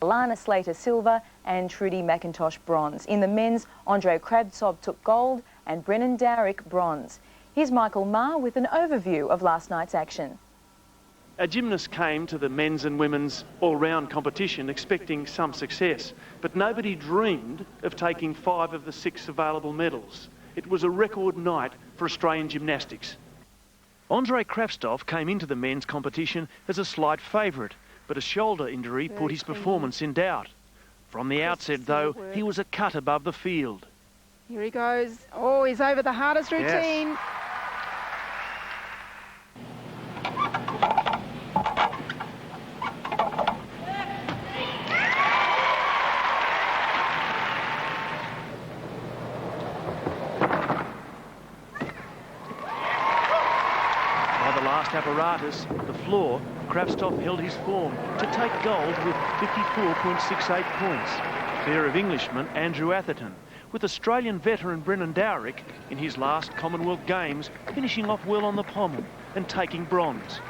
Alana Slater silver and Trudy McIntosh bronze. In the men's, Andre Kravtsov took gold and Brennan Dowrick bronze. Here's Michael Marr with an overview of last night's action. Our gymnasts came to the men's and women's all-round competition expecting some success, but nobody dreamed of taking 5 of the 6 available medals. It was a record night for Australian gymnastics. Andre Kravtsov came into the men's competition as a slight favourite, but a shoulder injury put his performance in doubt. From the outset, though, he was a cut above the field. Here he goes. Oh, he's over the hardest routine. Yes. Last apparatus, the floor, Kravtsov held his form to take gold with 54.68 points. Clear of Englishman Andrew Atherton, with Australian veteran Brennan Dowrick in his last Commonwealth Games finishing off well on the pommel and taking bronze.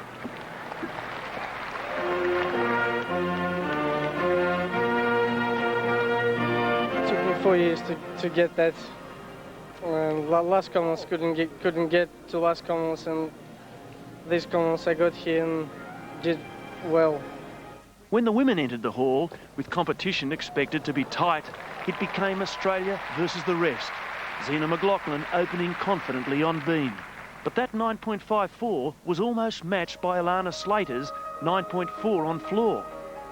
It took me 4 years to get that. Last Commonwealth couldn't get to last Commonwealth, and these Commonwealths I got here and did well. When the women entered the hall, with competition expected to be tight, it became Australia versus the rest. Zena McLaughlin opening confidently on beam. But that 9.54 was almost matched by Alana Slater's 9.4 on floor.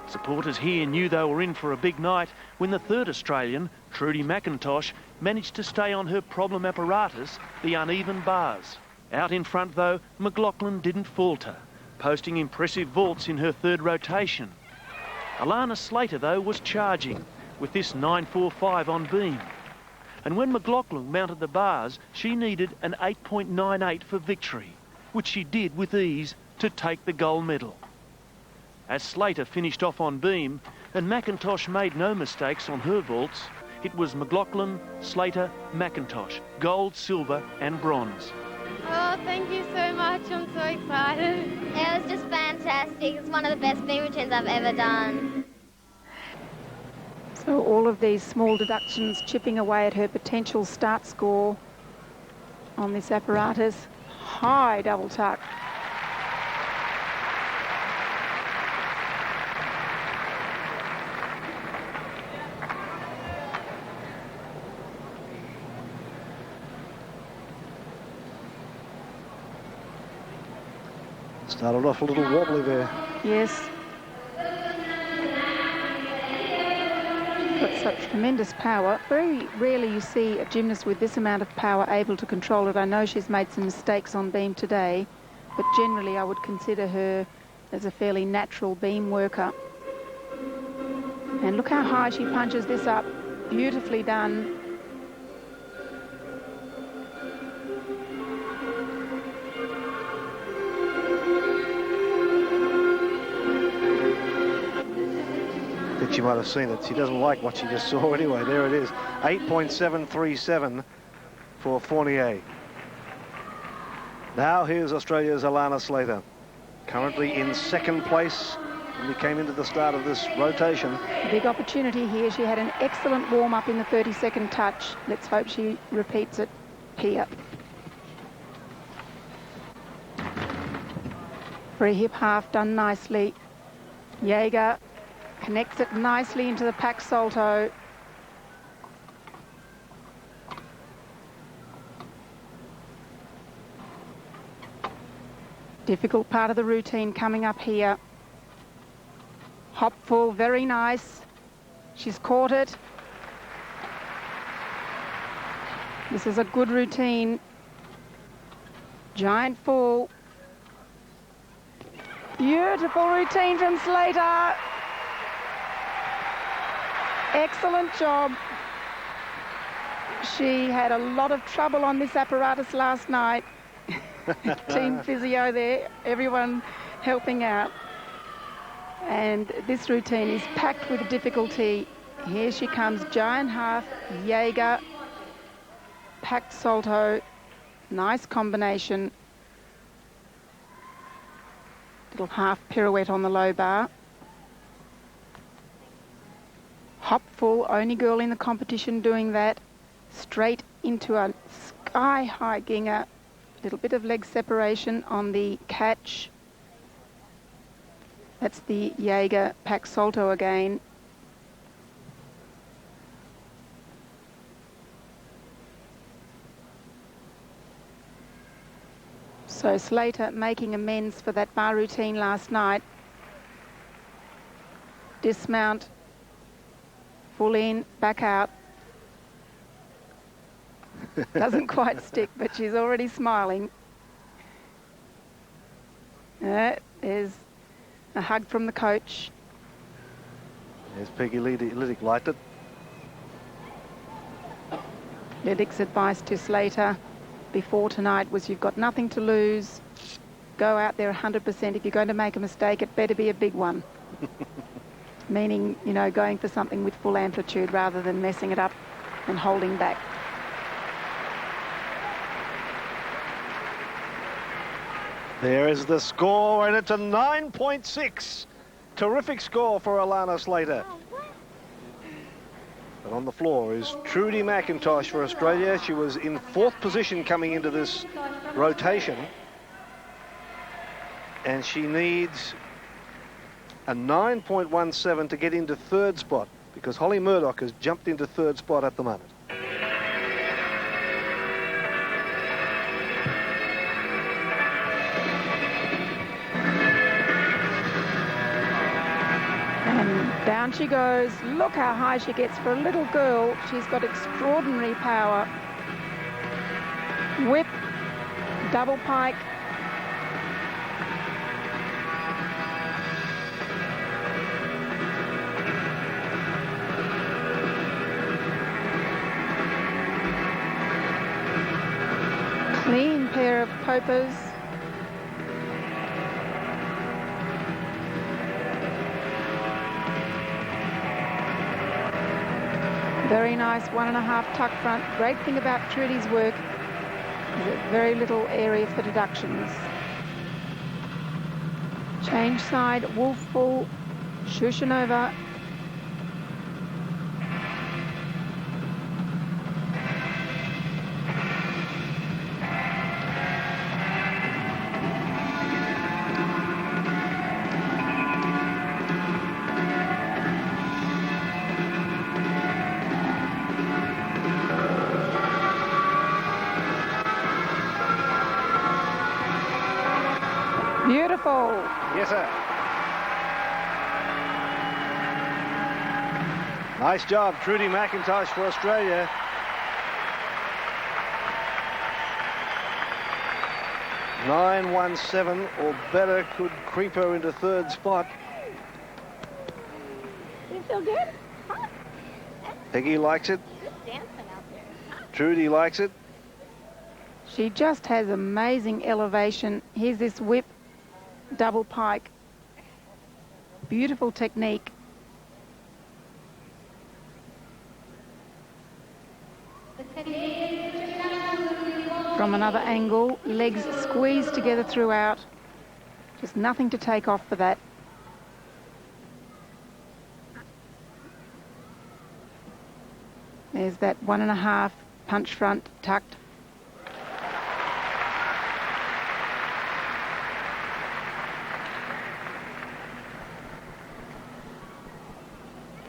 Supporters here knew they were in for a big night when the third Australian, Trudy McIntosh, managed to stay on her problem apparatus, the uneven bars. Out in front, though, McLaughlin didn't falter, posting impressive vaults in her third rotation. Alana Slater, though, was charging with this 9.45 on beam. And when McLaughlin mounted the bars, she needed an 8.98 for victory, which she did with ease to take the gold medal. As Slater finished off on beam, and McIntosh made no mistakes on her vaults, it was McLaughlin, Slater, McIntosh, gold, silver and bronze. Oh, thank you so much. I'm so excited. It was just fantastic. It's one of the best beam routines I've ever done. So all of these small deductions chipping away at her potential start score on this apparatus. High double tuck. Started off a little wobbly there. Yes. Got such tremendous power. Very rarely you see a gymnast with this amount of power able to control it. I know she's made some mistakes on beam today, but generally I would consider her as a fairly natural beam worker. And look how high she punches this up. Beautifully done. She might have seen it. She doesn't like what she just saw anyway. There it is. 8.737 for Fournier. Now here's Australia's Alana Slater, currently in second place when we came into the start of this rotation. Big opportunity here. She had an excellent warm-up in the 30-second touch. Let's hope she repeats it here. Free hip half done nicely. Jaeger connects it nicely into the pack salto. Difficult part of the routine coming up here. Hop full, very nice. She's caught it. This is a good routine. Giant full. Beautiful routine from Slater. Excellent job. She had a lot of trouble on this apparatus last night. Team physio there, everyone helping out. And this routine is packed with difficulty. Here she comes, giant half, Jaeger, packed salto, nice combination. Little half pirouette on the low bar. Hop full, only girl in the competition doing that. Straight into a sky-high ginger. Little bit of leg separation on the catch. That's the Jaeger Pack Salto again. So Slater making amends for that bar routine last night. Dismount, full in, back out. Doesn't quite stick, but she's already smiling. There's a hug from the coach. There's Peggy Liddick liked it. Liddick's advice to Slater before tonight was, you've got nothing to lose. Go out there 100%. If you're going to make a mistake, it better be a big one. Meaning, you know, going for something with full amplitude rather than messing it up and holding back. There is the score, and it's a 9.6. Terrific score for Alana Slater. But on the floor is Trudy McIntosh for Australia. She was in 4th position coming into this rotation. And she needs a 9.17 to get into 3rd spot, because Holly Murdoch has jumped into 3rd spot at the moment. Down she goes. Look how high she gets for a little girl. She's got extraordinary power. Whip, double pike. Clean pair of popers. Very nice 1.5 tuck front. Great thing about Trudy's work is that very little area for deductions. Change side, wolf full, Shushanova. Beautiful. Yes, sir. Nice job, Trudy McIntosh for Australia. .917 or better could creep her into 3rd spot. You feel good? Huh? Peggy likes it. Good dancing out there. Huh? Trudy likes it. She just has amazing elevation. Here's this whip, double pike. Beautiful technique. From another angle, legs squeezed together throughout. Just nothing to take off for that. There's that 1.5 punch front tucked.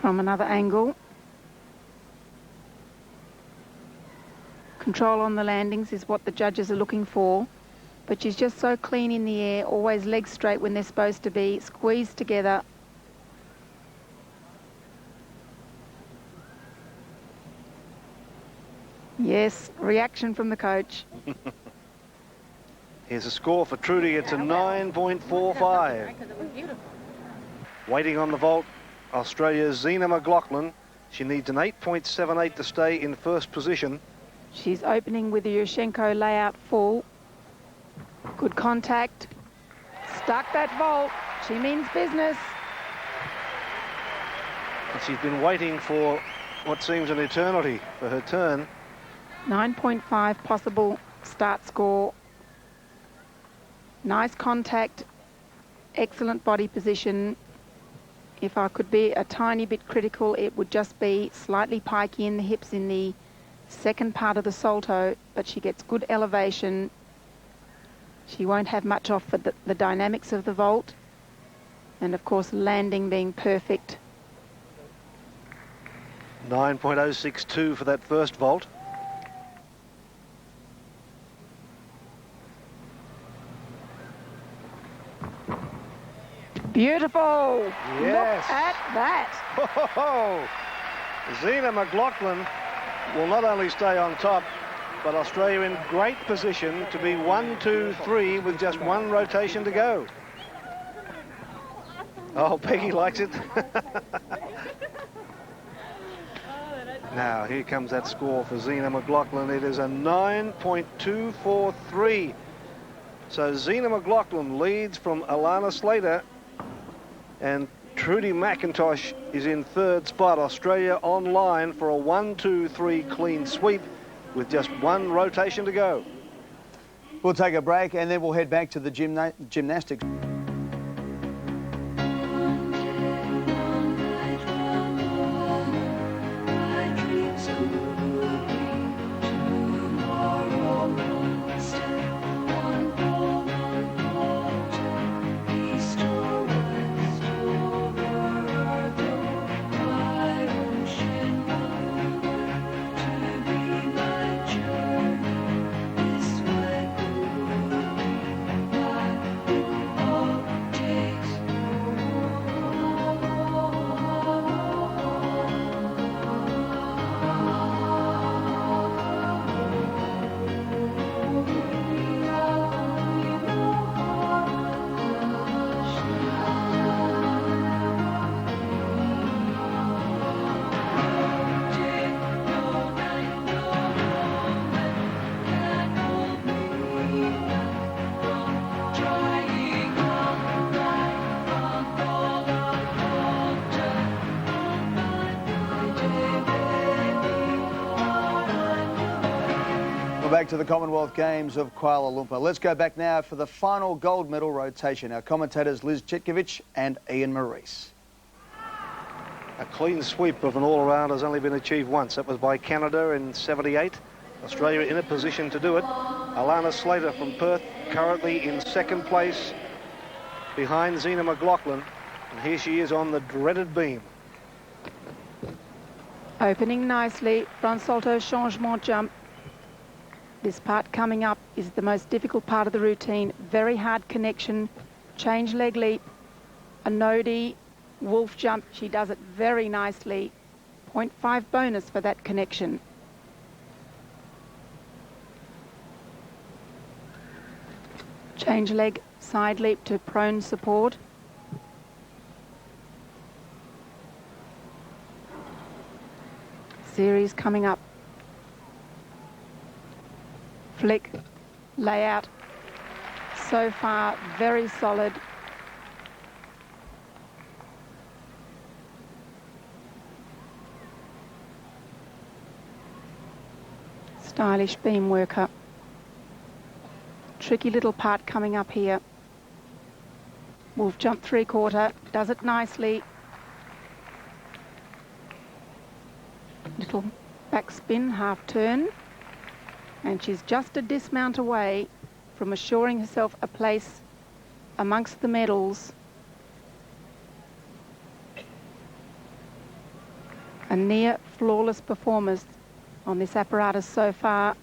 From another angle. Control on the landings is what the judges are looking for. But she's just so clean in the air, always legs straight when they're supposed to be, squeezed together. Yes, reaction from the coach. Here's a score for Trudy. It's a 9.45. Waiting on the vault, Australia's Zena McLaughlin. She needs an 8.78 to stay in 1st position. She's opening with the Yushchenko layout full. Good contact. Stuck that vault. She means business. And she's been waiting for what seems an eternity for her turn. 9.5 possible start score. Nice contact. Excellent body position. If I could be a tiny bit critical, it would just be slightly pikey in the hips in the second part of the salto, but she gets good elevation. She won't have much off for the dynamics of the vault. And of course, landing being perfect. 9.062 for that first vault. Beautiful. Yes. Look at that. Oh, Zina McLaughlin will not only stay on top, but Australia in great position to be 1, 2, 3 with just one rotation to go. Oh, Peggy likes it. Now, here comes that score for Zina McLaughlin. It is a 9.243. So Zina McLaughlin leads from Alana Slater, and Trudy McIntosh is in third spot. Australia on line for a 1, 2, 3 clean sweep with just one rotation to go. We'll take a break and then we'll head back to the gymnastics. Back to the Commonwealth Games of Kuala Lumpur. Let's go back now for the final gold medal rotation. Our commentators Liz Chitkovich and Ian Maurice. A clean sweep of an all-around has only been achieved once. That was by Canada in '78. Australia in a position to do it. Alana Slater from Perth currently in second place behind Zina McLaughlin. And here she is on the dreaded beam. Opening nicely, front salto changement jump. This part coming up is the most difficult part of the routine. Very hard connection, change leg leap, a nodie, wolf jump. She does it very nicely. 0.5 bonus for that connection. Change leg, side leap to prone support. Series coming up. Flick, layout, so far very solid. Stylish beam worker. Tricky little part coming up here. Wolf jump 3/4, does it nicely. Little back spin, half turn. And she's just a dismount away from assuring herself a place amongst the medals. A near flawless performance on this apparatus so far.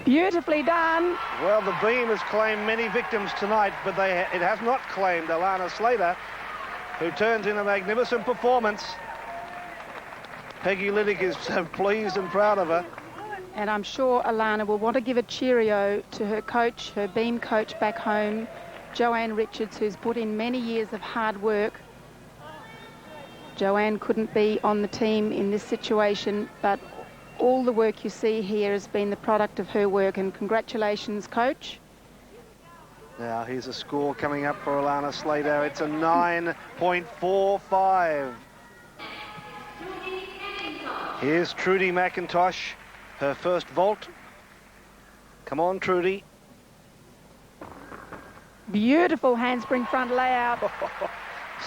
Beautifully done. Well, the beam has claimed many victims tonight, but it has not claimed Alana Slater, who turns in a magnificent performance. Peggy Liddick is so pleased and proud of her. And I'm sure Alana will want to give a cheerio to her coach, her beam coach back home, Joanne Richards, who's put in many years of hard work. Joanne couldn't be on the team in this situation, but all the work you see here has been the product of her work, and congratulations, coach. Now, here's a score coming up for Alana Slater. It's a 9.45. Here's Trudy McIntosh, her first vault. Come on, Trudy. Beautiful handspring front layout.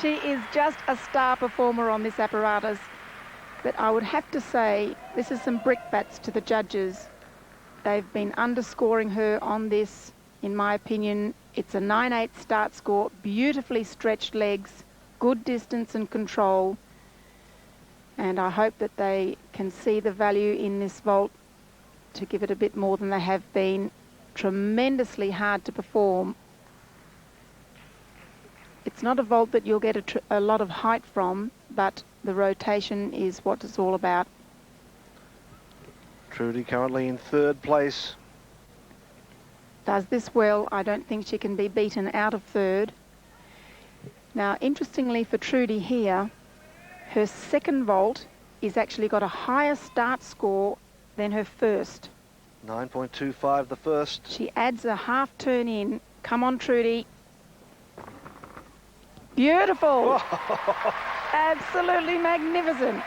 She is just a star performer on this apparatus. But I would have to say, this is some brickbats to the judges. They've been underscoring her on this. In my opinion, it's a 9/8 start score, beautifully stretched legs, good distance and control. And I hope that they can see the value in this vault to give it a bit more than they have been. Tremendously hard to perform. It's not a vault that you'll get a lot of height from, but the rotation is what it's all about. Trudy currently in third place. Does this well. I don't think she can be beaten out of third. Now, interestingly for Trudy here, her second vault is actually got a higher start score than her first. 9.25 the first. She adds a half turn in. Come on, Trudy. Beautiful. Absolutely magnificent.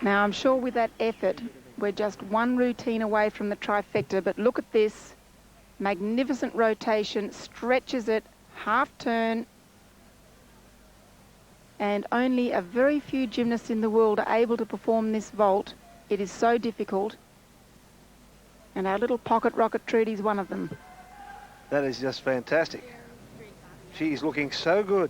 Now, I'm sure with that effort, we're just one routine away from the trifecta, but look at this. Magnificent rotation, stretches it, half turn, and only a very few gymnasts in the world are able to perform this vault. It is so difficult, and our little pocket rocket Trudy is one of them. That is just fantastic. She's looking so good.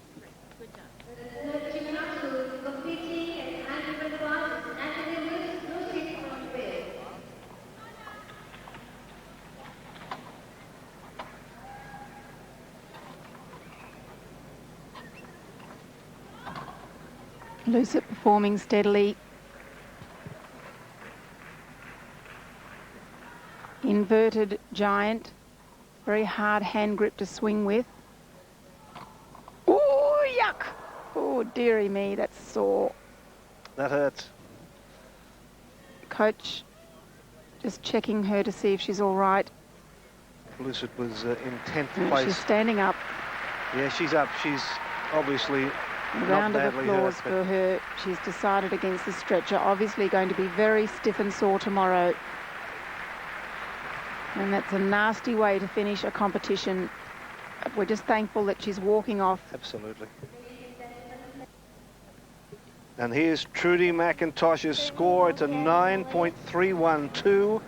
Lucid performing steadily. Inverted giant. Very hard hand grip to swing with. Oh, yuck! Oh, dearie me, that's sore. That hurts. Coach just checking her to see if she's all right. Lucid was in 10th place. She's standing up. Yeah, she's up. She's obviously A round not of badly applause hurt, for her. She's decided against the stretcher. Obviously going to be very stiff and sore tomorrow. And that's a nasty way to finish a competition. We're just thankful that she's walking off. Absolutely. And here's Trudy McIntosh's score. It's a 9.312.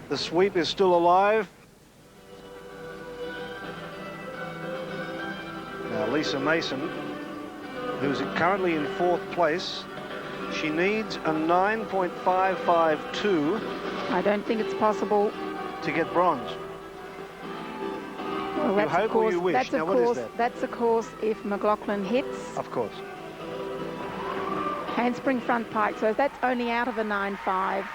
The sweep is still alive. Now Lisa Mason, who's currently in 4th place, she needs a 9.552. I don't think it's possible to get bronze. Well, you hope or you wish. That's, now, what is that? That's, of course, if McLaughlin hits. Of course. Handspring front pike, so that's only out of a 9.5.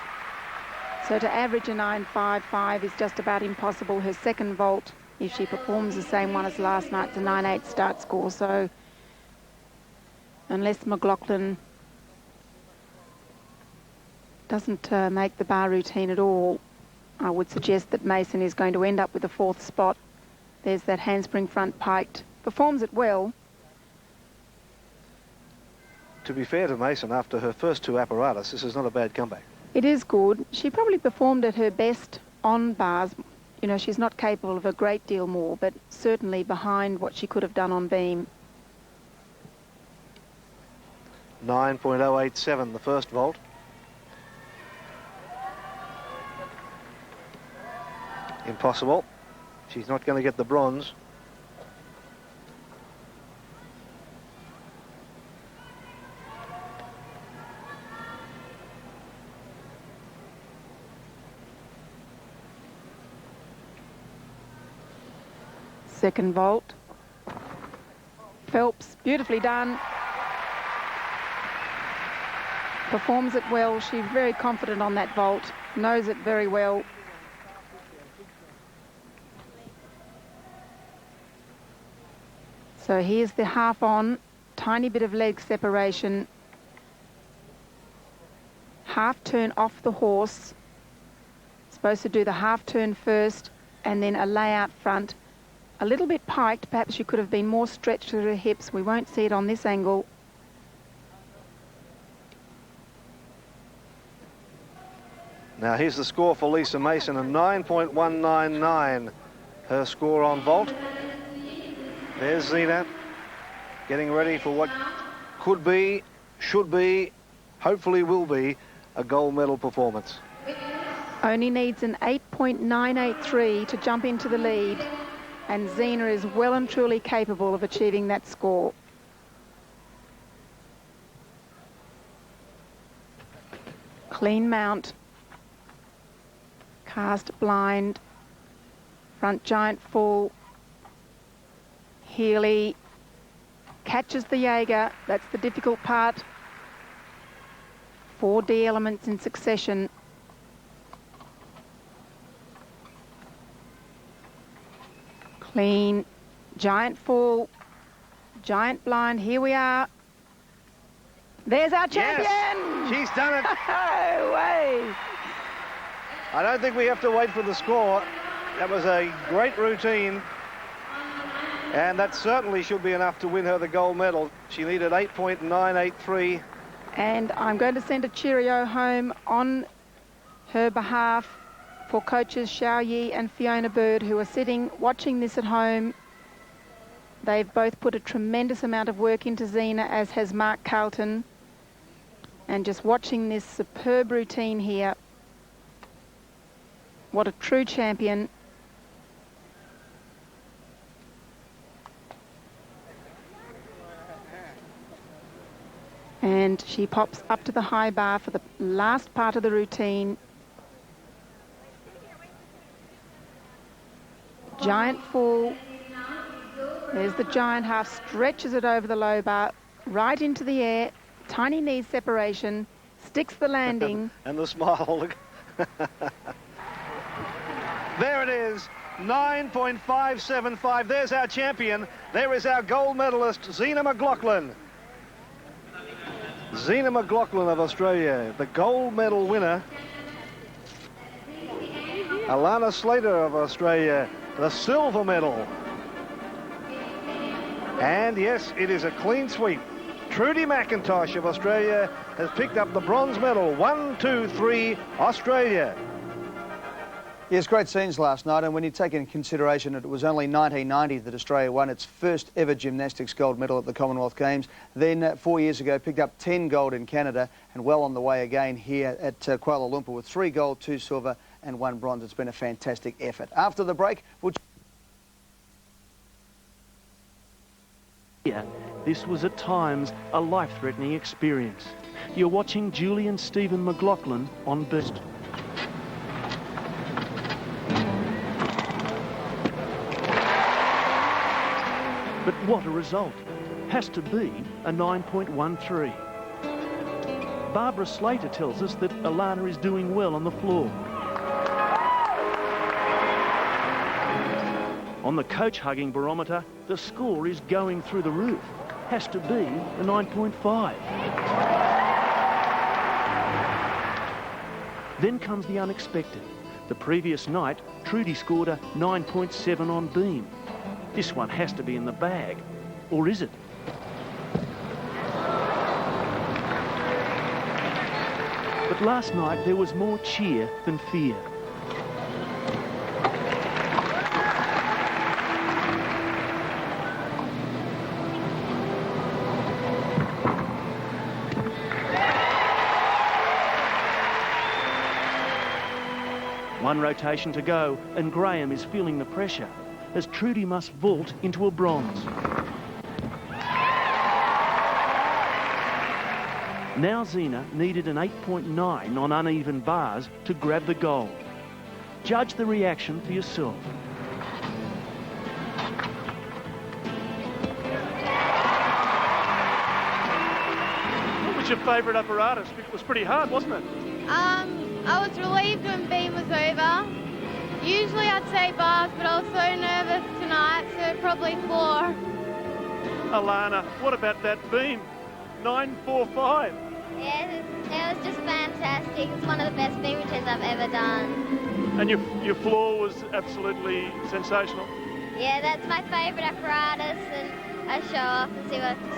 So to average a 9.55 is just about impossible. Her second vault, if she performs the same one as last night's a 9.8 start score. So unless McLaughlin doesn't make the bar routine at all, I would suggest that Mason is going to end up with a 4th spot. There's that handspring front piked. Performs it well. To be fair to Mason, after her first 2 apparatus, this is not a bad comeback. It is good. She probably performed at her best on bars. You know, she's not capable of a great deal more, but certainly behind what she could have done on beam. 9.087 the first vault. Impossible. She's not going to get the bronze. Second vault. Phelps, beautifully done. Performs it well. She's very confident on that vault. Knows it very well. So here's the half on, tiny bit of leg separation. Half turn off the horse. Supposed to do the half turn first and then a layout front. A little bit piked, perhaps she could have been more stretched to her hips. We won't see it on this angle. Now here's the score for Lisa Mason, a 9.199, her score on vault. There's Zina getting ready for what could be, should be, hopefully will be a gold medal performance. Only needs an 8.983 to jump into the lead, and Zina is well and truly capable of achieving that score. Clean mount, cast blind, front giant full, Healy catches the Jaeger, that's the difficult part. 4 D elements in succession. Clean, giant full, giant blind, here we are. There's our champion! Yes, she's done it. No way! I don't think we have to wait for the score. That was a great routine, and that certainly should be enough to win her the gold medal. She needed 8.983. And I'm going to send a cheerio home on her behalf for coaches Xiao Yi and Fiona Bird, who are sitting watching this at home. They've both put a tremendous amount of work into Zina, as has Mark Carlton. And just watching this superb routine here. What a true champion. And she pops up to the high bar for the last part of the routine. Giant full. There's the giant half, stretches it over the low bar, right into the air. Tiny knee separation, sticks the landing. And the smile, look. There it is, 9.575. There's our champion. There is our gold medalist, Zina McLaughlin. Zina McLaughlin of Australia, the gold medal winner. Alana Slater of Australia, the silver medal. And yes, it is a clean sweep. Trudy McIntosh of Australia has picked up the bronze medal. 1, 2, 3, Australia. Yes, great scenes last night, and when you take into consideration that it was only 1990 that Australia won its first ever gymnastics gold medal at the Commonwealth Games, then 4 years ago picked up 10 gold in Canada, and well on the way again here at Kuala Lumpur with 3 gold, 2 silver and 1 bronze. It's been a fantastic effort. After the break, we'll... This was at times a life-threatening experience. You're watching Julie and Stephen McLaughlin on Burst. But what a result. Has to be a 9.13. Barbara Slater tells us that Alana is doing well on the floor. On the coach-hugging barometer, the score is going through the roof. Has to be a 9.5. Then comes the unexpected. The previous night, Trudy scored a 9.7 on beam. This one has to be in the bag. Or is it? But last night there was more cheer than fear. One rotation to go, and Graham is feeling the pressure as Trudy must vault into a bronze. Now Zina needed an 8.9 on uneven bars to grab the gold. Judge the reaction for yourself. What was your favourite apparatus? It was pretty hard, wasn't it? I was relieved when beam was over. Usually I'd say bars, but I was so nervous tonight, so probably floor. Alana, what about that beam? 9.45. Yeah, it was just fantastic. It's one of the best beam routines I've ever done. And your floor was absolutely sensational. Yeah, that's my favourite apparatus, and I show off and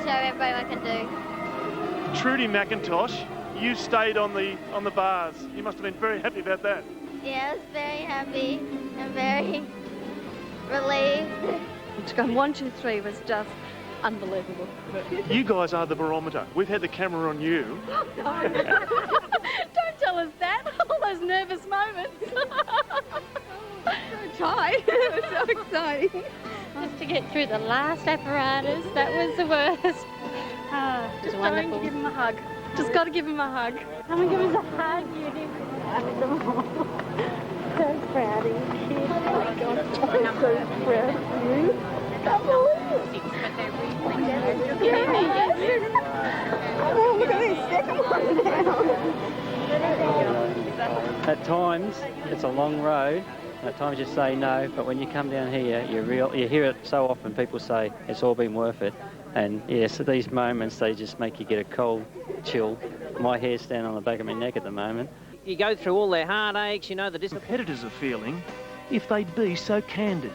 show everybody what I can do. Trudy McIntosh, you stayed on the bars. You must have been very happy about that. Yeah, I was very happy and very relieved. To come 1, 2, 3 was just unbelievable. You guys are the barometer. We've had the camera on you. Don't tell us that. All those nervous moments. So tight. It was so exciting. Just to get through the last apparatus, that was the worst. Just trying to give him a hug. Just got to give him a hug. Come and give us a hug, you did them all. So proud of you, kid. Oh my God, I'm so proud of you. Can't believe it. Oh, look at this second one now. At times, it's a long road. At times you say no, but when you come down here, you hear it so often. People say it's all been worth it. And yes, these moments, they just make you get a cold chill. My hair's standing on the back of my neck at the moment. You go through all their heartaches, you know, the Competitors are feeling if they'd be so candid.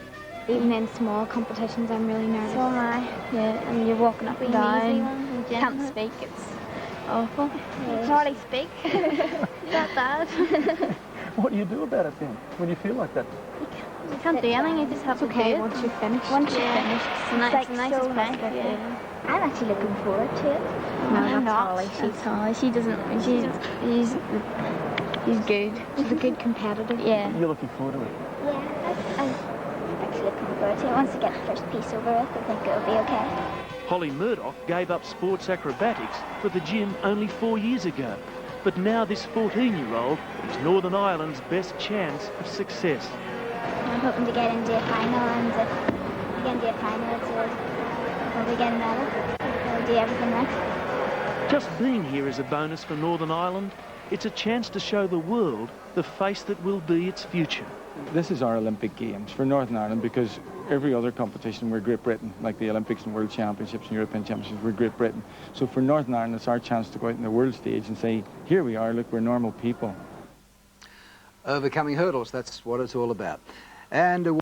Even in small competitions, I'm really nervous. So am I. Yeah, and you're walking up and down, can't speak, it's awful. I can hardly speak. Not bad. What do you do about it then, when you feel like that? You can't do anything, you just have to okay do it. once you've finished. Once you've finished, It's the nicest part. Yeah. I'm actually looking forward to it. No, I'm that's not. Holly. She's Holly. She doesn't. She's good. She's a good competitor. Yeah. You're looking forward to it? Yeah, I'm actually looking forward to it. Once I get the first piece over it, I think it'll be okay. Holly Murdoch gave up sports acrobatics for the gym only 4 years ago. But now this 14-year-old is Northern Ireland's best chance of success. I'm hoping to get into a final, and if I get into a final, it's probably get a medal. I'll do everything right. Just being here is a bonus for Northern Ireland. It's a chance to show the world the face that will be its future. This is our Olympic Games for Northern Ireland because every other competition we're Great Britain, like the Olympics and World Championships and European Championships, we're Great Britain. So for Northern Ireland, it's our chance to go out on the world stage and say, here we are, look, we're normal people. Overcoming hurdles, that's what it's all about. And